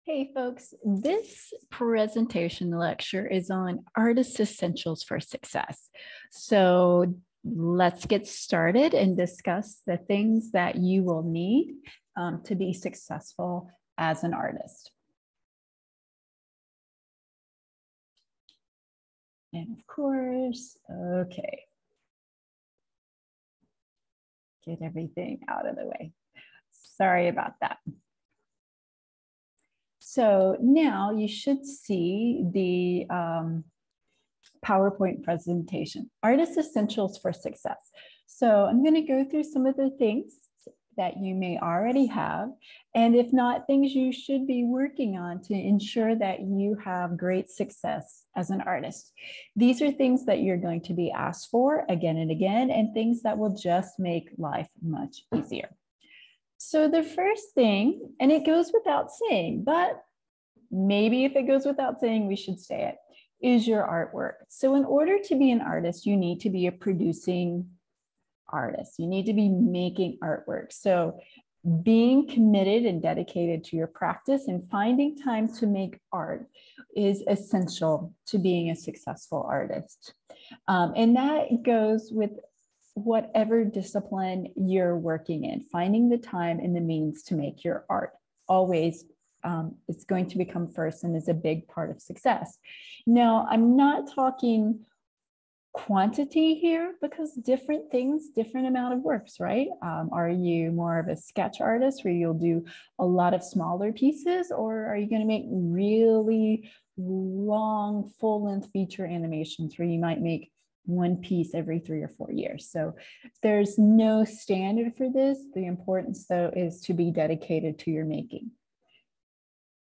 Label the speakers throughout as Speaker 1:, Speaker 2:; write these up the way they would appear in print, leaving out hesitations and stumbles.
Speaker 1: Hey folks, this presentation lecture is on Artist Essentials for Success. So let's get started and discuss the things that you will need to be successful as an artist. And of course, okay. Get everything out of the way. Sorry about that. So now you should see the PowerPoint presentation, Artist Essentials for Success. So I'm going to go through some of the things that you may already have, and if not, things you should be working on to ensure that you have great success as an artist. These are things that you're going to be asked for again and again, and things that will just make life much easier. So the first thing, and it goes without saying, but maybe if it goes without saying, we should say it, is your artwork. So in order to be an artist, you need to be a producing artist. You need to be making artwork. So being committed and dedicated to your practice and finding time to make art is essential to being a successful artist. And that goes with whatever discipline you're working in, finding the time and the means to make your art always it's going to become first and is a big part of success. Now, I'm not talking quantity here because different things, different amount of works, right? Are you more of a sketch artist where you'll do a lot of smaller pieces, or are you going to make really long full-length feature animations where you might make one piece every 3 or 4 years? So there's no standard for this. The importance, though, is to be dedicated to your making.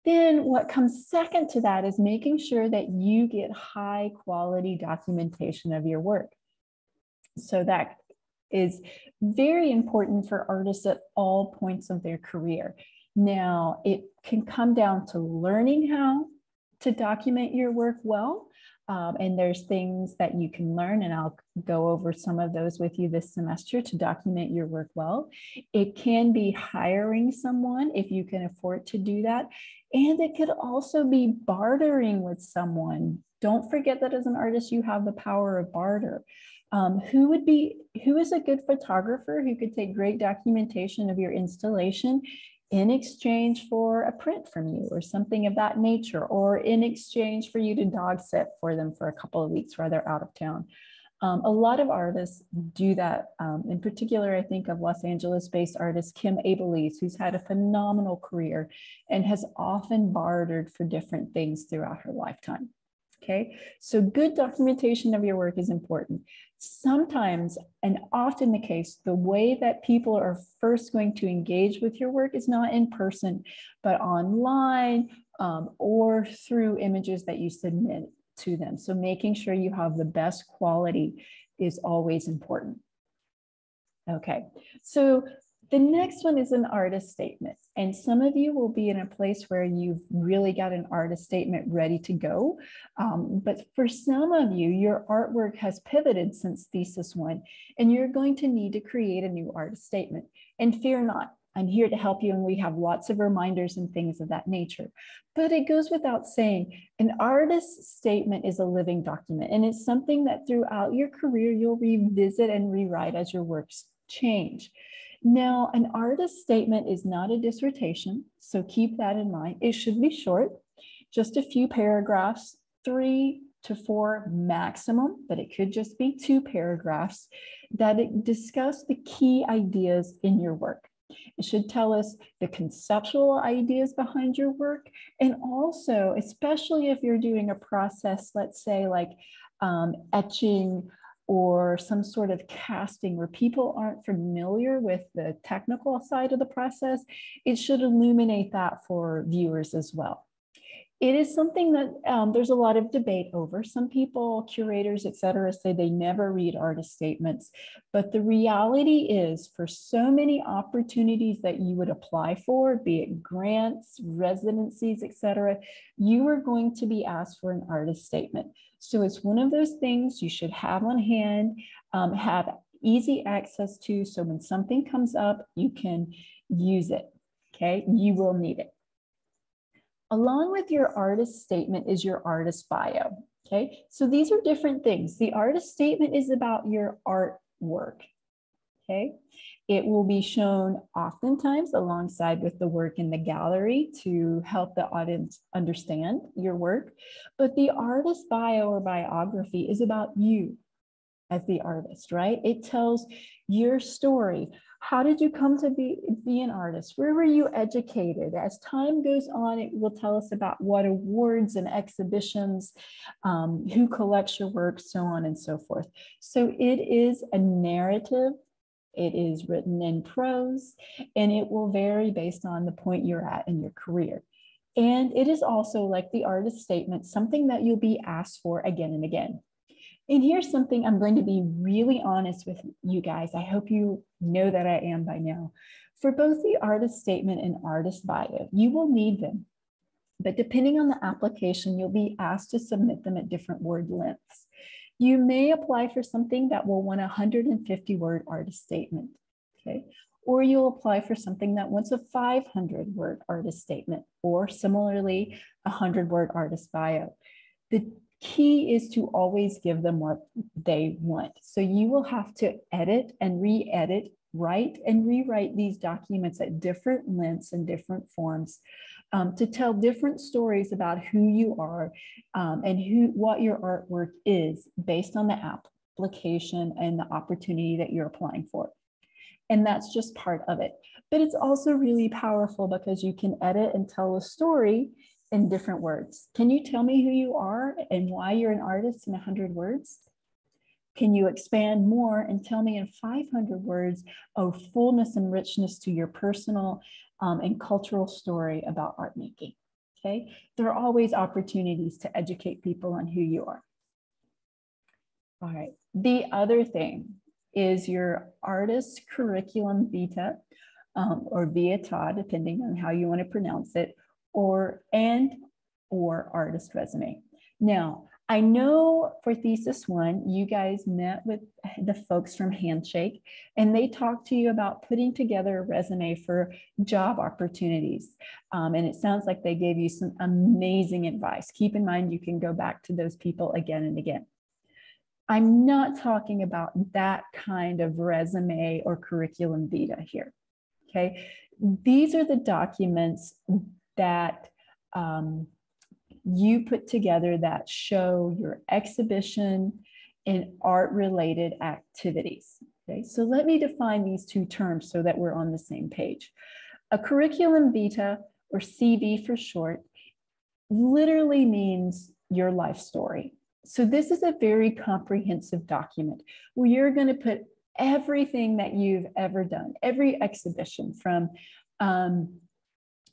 Speaker 1: Then what comes second to that is making sure that you get high quality documentation of your work. So that is very important for artists at all points of their career. Now, it can come down to learning how to document your work well. And there's things that you can learn, and I'll go over some of those with you this semester to document your work well. It can be hiring someone if you can afford to do that. And it could also be bartering with someone. Don't forget that as an artist, you have the power of barter. Who is a good photographer who could take great documentation of your installation in exchange for a print from you or something of that nature, or in exchange for you to dog sit for them for a couple of weeks while they're out of town. A lot of artists do that. In particular, I think of Los Angeles-based artist Kim Abelise, who's had a phenomenal career and has often bartered for different things throughout her lifetime. Okay, so good documentation of your work is important. Sometimes, and often the case, the way that people are first going to engage with your work is not in person, but online or through images that you submit to them. So making sure you have the best quality is always important. Okay, so the next one is an artist statement. And some of you will be in a place where you've really got an artist statement ready to go. But for some of you, your artwork has pivoted since thesis 1, and you're going to need to create a new artist statement. And fear not, I'm here to help you, and we have lots of reminders and things of that nature. But it goes without saying, an artist statement is a living document, and it's something that throughout your career, you'll revisit and rewrite as your works change. Now, an artist statement is not a dissertation, so keep that in mind. It should be short, just a few paragraphs, 3 to 4 maximum, but it could just be 2 paragraphs that discuss the key ideas in your work. It should tell us the conceptual ideas behind your work, and also, especially if you're doing a process, let's say like etching or some sort of casting where people aren't familiar with the technical side of the process, it should illuminate that for viewers as well. It is something that there's a lot of debate over. Some people, curators, et cetera, say they never read artist statements. But the reality is, for so many opportunities that you would apply for, be it grants, residencies, et cetera, you are going to be asked for an artist statement. So it's one of those things you should have on hand, have easy access to, so when something comes up, you can use it, okay? You will need it. Along with your artist statement is your artist bio. Okay, so these are different things. The artist statement is about your artwork. Okay, it will be shown oftentimes alongside with the work in the gallery to help the audience understand your work. But the artist bio or biography is about you as the artist, right? It tells your story. How did you come to be an artist? Where were you educated? As time goes on, it will tell us about what awards and exhibitions, who collects your work, so on and so forth. So it is a narrative. It is written in prose, and it will vary based on the point you're at in your career. And it is also, like the artist statement, something that you'll be asked for again and again. And here's something I'm going to be really honest with you guys. I hope you know that I am by now. For both the artist statement and artist bio, you will need them. But depending on the application, you'll be asked to submit them at different word lengths. You may apply for something that will want a 150-word artist statement, okay? Or you'll apply for something that wants a 500-word artist statement, or similarly, a 100-word artist bio. The key is to always give them what they want. So you will have to edit and re-edit, write and rewrite these documents at different lengths and different forms to tell different stories about who you are and what your artwork is based on the application and the opportunity that you're applying for. And that's just part of it. But it's also really powerful because you can edit and tell a story in different words. Can you tell me who you are and why you're an artist in 100 words? Can you expand more and tell me in 500 words of fullness and richness to your personal and cultural story about art making? Okay, there are always opportunities to educate people on who you are. All right, the other thing is your artist curriculum vitae or vitae, depending on how you want to pronounce it, or artist resume. Now, I know for thesis one, you guys met with the folks from Handshake, and they talked to you about putting together a resume for job opportunities. And it sounds like they gave you some amazing advice. Keep in mind, you can go back to those people again and again. I'm not talking about that kind of resume or curriculum vitae here, okay? These are the documents that you put together that show your exhibition and art-related activities. Okay, so let me define these two terms so that we're on the same page. A curriculum vitae, or CV for short, literally means your life story. So this is a very comprehensive document where you're going to put everything that you've ever done, every exhibition from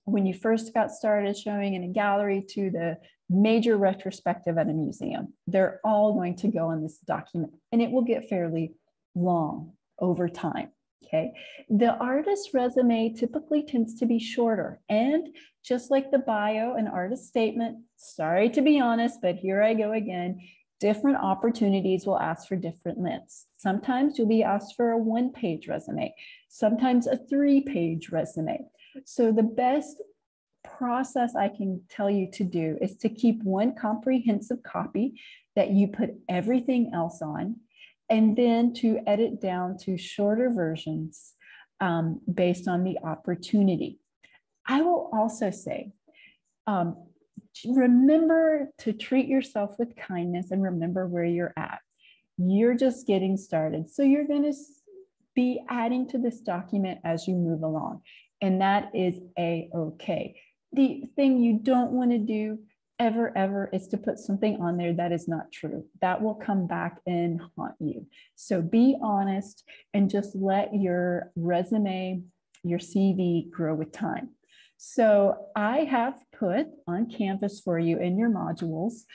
Speaker 1: when you first got started showing in a gallery to the major retrospective at a museum. They're all going to go on this document, and it will get fairly long over time, okay? The artist resume typically tends to be shorter, and just like the bio and artist statement, sorry to be honest, but here I go again, different opportunities will ask for different lengths. Sometimes you'll be asked for a 1-page resume, sometimes a 3-page resume. So the best process I can tell you to do is to keep one comprehensive copy that you put everything else on, and then to edit down to shorter versions based on the opportunity. I will also say, remember to treat yourself with kindness and remember where you're at. You're just getting started. So you're going to be adding to this document as you move along. And that is a-okay. The thing you don't want to do ever is to put something on there that is not true. That will come back and haunt you. So be honest and just let your resume, your CV grow with time. So I have put on Canvas for you in your modules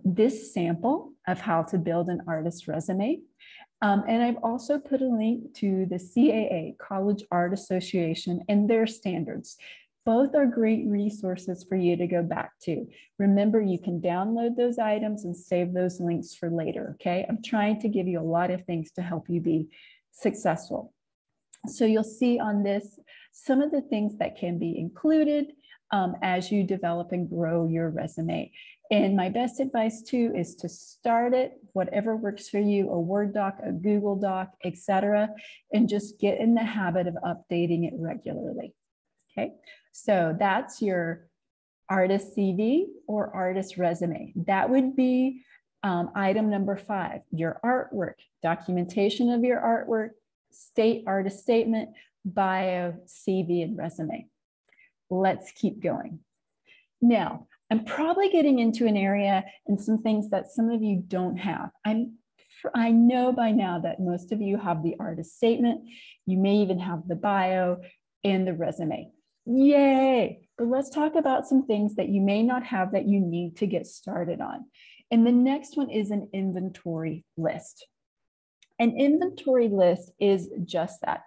Speaker 1: this sample of how to build an artist resume. And I've also put a link to the CAA, College Art Association, and their standards. Both are great resources for you to go back to. Remember, you can download those items and save those links for later, okay? I'm trying to give you a lot of things to help you be successful. So you'll see on this some of the things that can be included as you develop and grow your resume. And my best advice too is to start it, whatever works for you, a Word doc, a Google doc, etc., and just get in the habit of updating it regularly. Okay, so that's your artist CV or artist resume. That would be item number 5, your artwork, documentation of your artwork, artist statement, bio, CV, and resume. Let's keep going. Now, I'm probably getting into an area and some things that some of you don't have. I know by now that most of you have the artist statement. You may even have the bio and the resume. Yay! But let's talk about some things that you may not have that you need to get started on. And the next one is an inventory list. An inventory list is just that.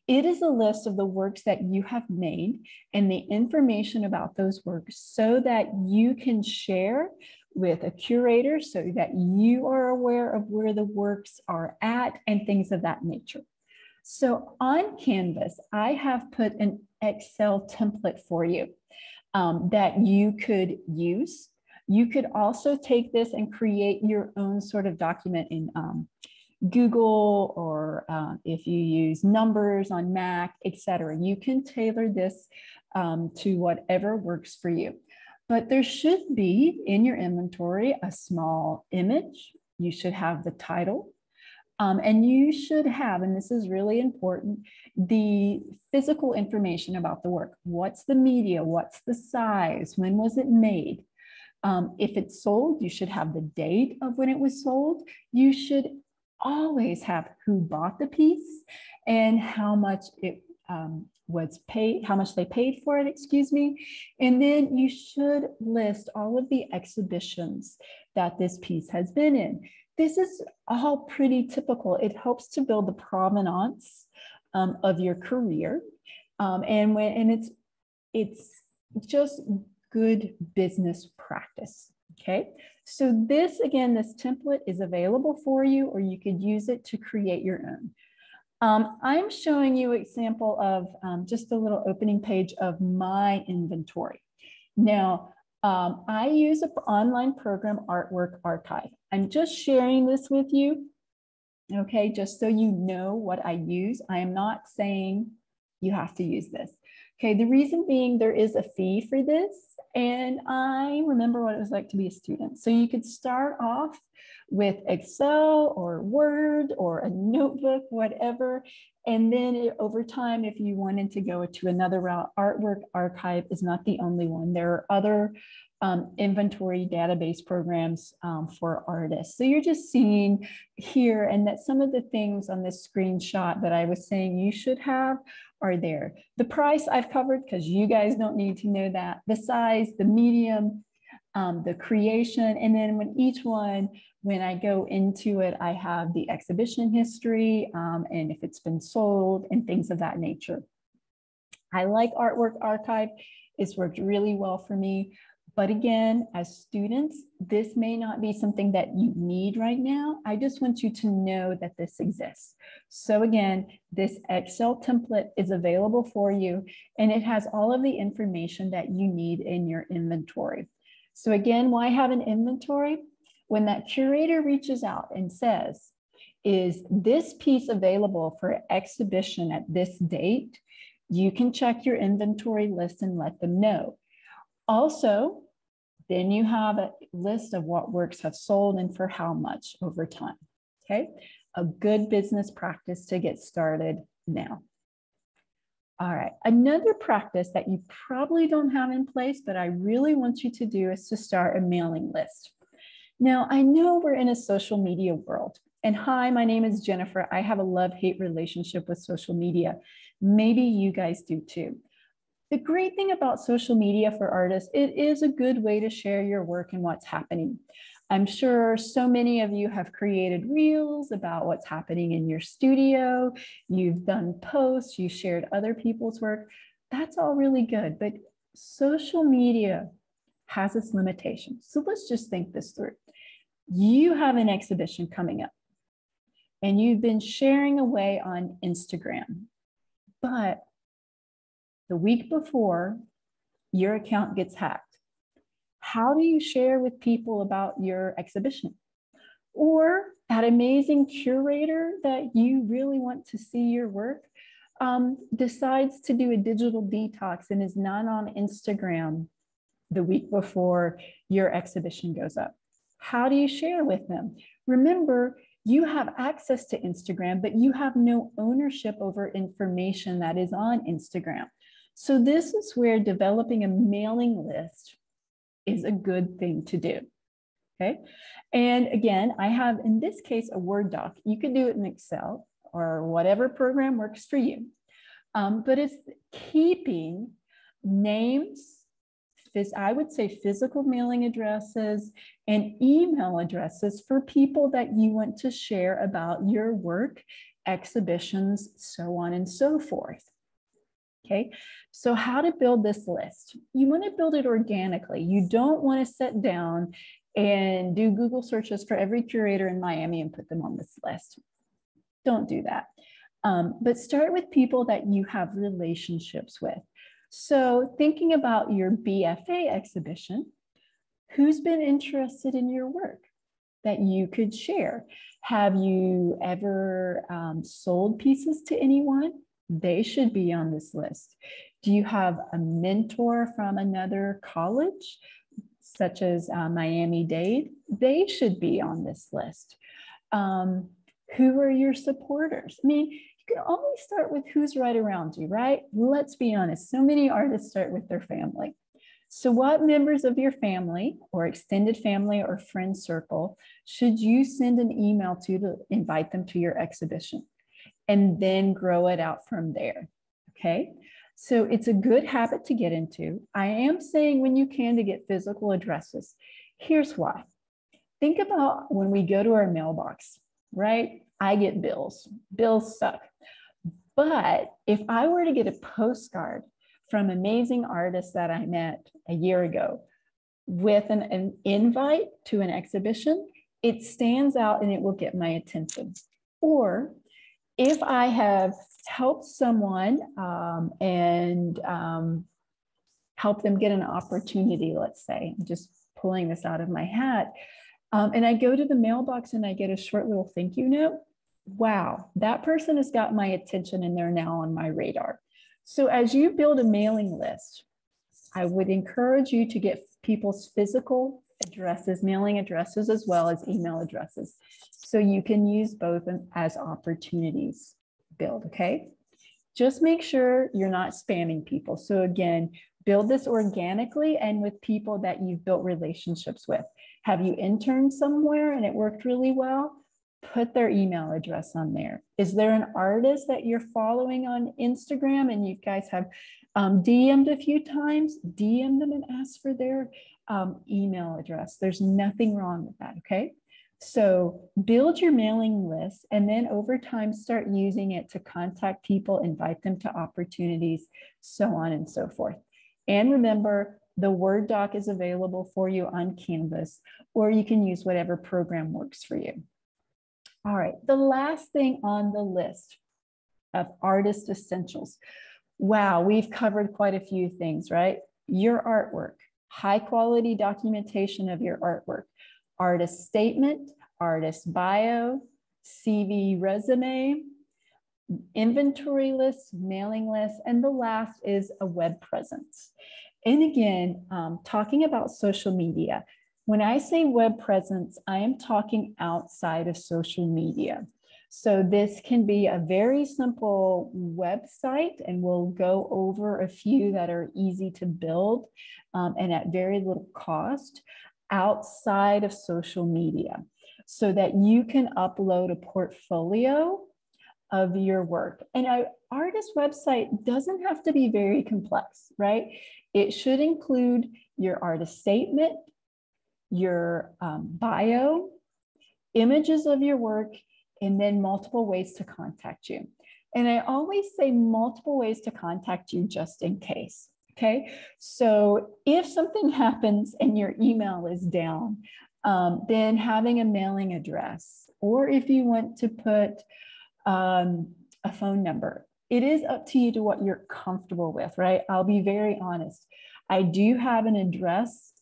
Speaker 1: It is a list of the works that you have made and the information about those works so that you can share with a curator so that you are aware of where the works are at and things of that nature. So on Canvas, I have put an Excel template for you that you could use. You could also take this and create your own sort of document in Google, or if you use Numbers on Mac, etc. You can tailor this to whatever works for you. But there should be in your inventory a small image. You should have the title. And you should have, and this is really important, the physical information about the work. What's the media? What's the size? When was it made? If it's sold, you should have the date of when it was sold. You should always have who bought the piece and how much it was paid, how much they paid for it, excuse me. And then you should list all of the exhibitions that this piece has been in. This is all pretty typical. It helps to build the provenance of your career. And it's just good business practice. Okay, so this, again, this template is available for you, or you could use it to create your own. I'm showing you an example of just a little opening page of my inventory. Now, I use an online program, Artwork Archive. I'm just sharing this with you, okay, just so you know what I use. I am not saying you have to use this. Okay, the reason being there is a fee for this, and I remember what it was like to be a student. So you could start off with Excel or Word or a notebook, whatever, and then over time, if you wanted to go to another route, Artwork Archive is not the only one. There are other inventory database programs for artists. So you're just seeing here, and that some of the things on this screenshot that I was saying you should have are there. The price I've covered because you guys don't need to know that. The size, the medium, the creation, and then when I go into it, I have the exhibition history and if it's been sold and things of that nature. I like Artwork Archive. It's worked really well for me. But again, as students, this may not be something that you need right now. I just want you to know that this exists. So again, this Excel template is available for you, and it has all of the information that you need in your inventory. So again, why have an inventory? When that curator reaches out and says, is this piece available for exhibition at this date? You can check your inventory list and let them know. Also, then you have a list of what works have sold and for how much over time, okay? A good business practice to get started now. All right, another practice that you probably don't have in place, but I really want you to do is to start a mailing list. Now, I know we're in a social media world, and hi, my name is Jennifer. I have a love-hate relationship with social media. Maybe you guys do too. The great thing about social media for artists, it is a good way to share your work and what's happening. I'm sure so many of you have created reels about what's happening in your studio. You've done posts, you shared other people's work. That's all really good, but social media has its limitations. So let's just think this through. You have an exhibition coming up and you've been sharing away on Instagram, but the week before, your account gets hacked. How do you share with people about your exhibition? Or that amazing curator that you really want to see your work decides to do a digital detox and is not on Instagram the week before your exhibition goes up. How do you share with them? Remember, you have access to Instagram, but you have no ownership over information that is on Instagram. So this is where developing a mailing list is a good thing to do. Okay. And again, I have, in this case, a Word doc. You could do it in Excel or whatever program works for you. But it's keeping names, I would say physical mailing addresses and email addresses for people that you want to share about your work, exhibitions, so on and so forth. Okay, so how to build this list? You want to build it organically. You don't want to sit down and do Google searches for every curator in Miami and put them on this list. Don't do that. But start with people that you have relationships with. So thinking about your BFA exhibition, who's been interested in your work that you could share? Have you ever sold pieces to anyone? They should be on this list. Do you have a mentor from another college, such as Miami-Dade? They should be on this list. Who are your supporters? I mean, you can always start with who's right around you, right? Let's be honest, so many artists start with their family. So what members of your family or extended family or friend circle should you send an email to invite them to your exhibition? And then grow it out from there, okay? So it's a good habit to get into. I am saying when you can to get physical addresses. Here's why. Think about when we go to our mailbox, right? I get bills. Bills suck. But if I were to get a postcard from amazing artists that I met a year ago with an invite to an exhibition, it stands out and it will get my attention. Or if I have helped someone and help them get an opportunity, let's say, I'm just pulling this out of my hat, and I go to the mailbox and I get a short little thank you note, wow, that person has got my attention and they're now on my radar. So as you build a mailing list, I would encourage you to get people's physical addresses, mailing addresses, as well as email addresses. So you can use both as opportunities build, okay? Just make sure you're not spamming people. So again, build this organically and with people that you've built relationships with. Have you interned somewhere and it worked really well? Put their email address on there. Is there an artist that you're following on Instagram and you guys have DM'd a few times? DM them and ask for their email address. There's nothing wrong with that, okay? So build your mailing list and then over time start using it to contact people, invite them to opportunities, so on and so forth. And remember, the Word doc is available for you on Canvas, or you can use whatever program works for you. All right, the last thing on the list of artist essentials. Wow, we've covered quite a few things, right? Your artwork, high quality documentation of your artwork, artist statement, artist bio, CV resume, inventory list, mailing list, and the last is a web presence. And again, talking about social media, when I say web presence, I am talking outside of social media. So this can be a very simple website, and we'll go over a few that are easy to build and at very little cost outside of social media so that you can upload a portfolio of your work. And an artist website doesn't have to be very complex, right? It should include your artist statement, your bio, images of your work, and then multiple ways to contact you. And I always say multiple ways to contact you just in case, okay? So if something happens and your email is down, then having a mailing address, or if you want to put a phone number, it is up to you to what you're comfortable with, right? I'll be very honest. I do have an address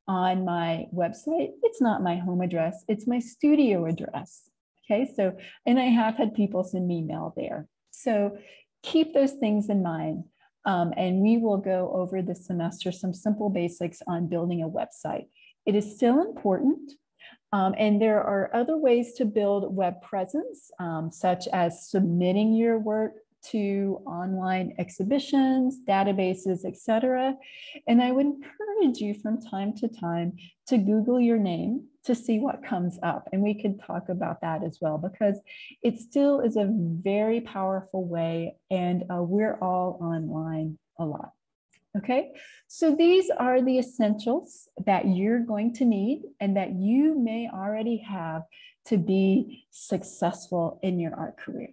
Speaker 1: on my website. It's not my home address, it's my studio address. Okay, so, and I have had people send me mail there. So keep those things in mind. And we will go over this semester some simple basics on building a website. It is still important. And there are other ways to build web presence, such as submitting your work to online exhibitions, databases, etc. And I would encourage you from time to time to Google your name to see what comes up. And we could talk about that as well, because it still is a very powerful way, and we're all online a lot. Okay, so these are the essentials that you're going to need and that you may already have to be successful in your art career.